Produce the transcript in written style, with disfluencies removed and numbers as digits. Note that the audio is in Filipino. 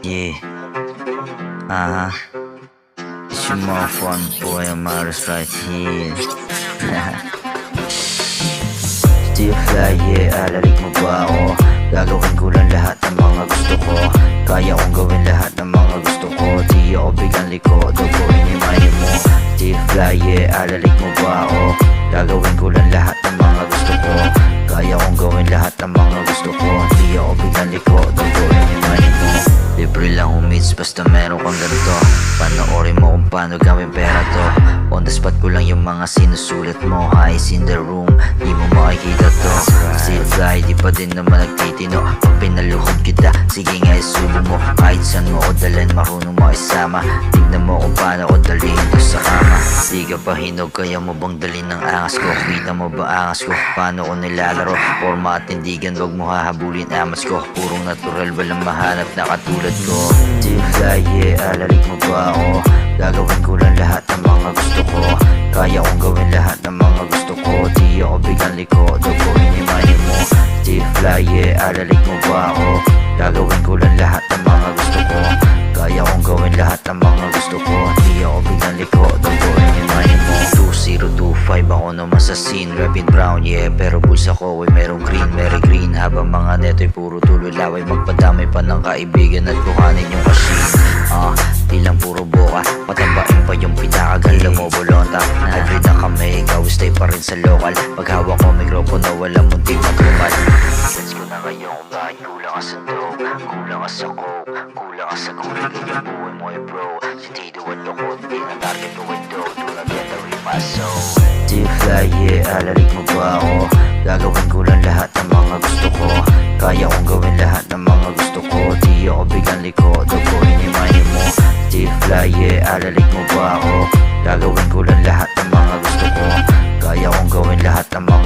Yeah. It's your more fun boy, Amaris right here. Still fly, yeah, alalik mo ba ako? Gagawin ko lang lahat ng mga gusto ko. Kaya kong gawin lahat ng mga gusto ko. Di ako biglang liko, duguin yung money mo. Still fly, yeah, alalik mo ba ako? Gagawin ko lang lahat ng mga gusto ko. Kaya kong gawin lahat ng mga gusto ko. Di ako biglang liko, duguin yung money mo. Libre lang humits basta meron kang ganito. Panoorin mo kung paano gawin pera to. On the spot ko lang yung mga sinusulat mo. Eyes in the room, di mo makikita to. Still fly, di pa din naman nagtitino. Pag pinaluhod kita, sige nga isubo mo. Kahit saan mo ko dalhin, marunong mo isama. Tignan mo kung paano ko dalhin to sa kama. Di ka pa hinog, kaya mo bang dalhin ng angas ko? Kita mo ba angas ko? Paano ko nilalaro? Forma at tindigan, wag mo hahabulin amas ko. Purong natural, walang mahanap na katulad ko. Still fly, yeah, alalik mo ba ako? Gagawin ko lang lahat ng mga gusto ko. Kaya kong gawin lahat ng mga gusto ko. Di ako biglang liko, duguin yung money mo. Still fly, yeah, alalik mo ba ako? Gagawin ko lang lahat ng mga gusto ko. Kaya kong gawin lahat ng mga gusto ko. Di ako biglang liko, duguin yung money mo. 2025 ako naman sa scene, rapid brown, yeah. Pero bulsa ko ay merong green, very green. Habang mga neto'y puro tuloy laway, magpadamay pa ng kaibigan at kuhanin yung machine. Di lang puro boka, patabain pa yung pinakagal mo bolonta. Hybrid na kami, ikaw stay pa rin sa local. Paghawak ko mikropono, walang munting matumal. Let's go na kayo kung bakit kulang ka sa dough, kulang ka sa coke, kulang ka sa kulay. Yung buhay mo ay bro, si Tito at Lokot, di na target ko window, do not get the rimaso. Still fly, yeah, alalik mo ba ako? Gagawin ko lang lahat ng mga gusto ko. Kaya kong gawin lahat ng mga gusto ko. Di ako biglang liko, duguin yung money mo. Still fly, yeah, alalik mo ba ako? Gagawin ko lang lahat ng mga gusto ko. Kaya kong gawin lahat ng mga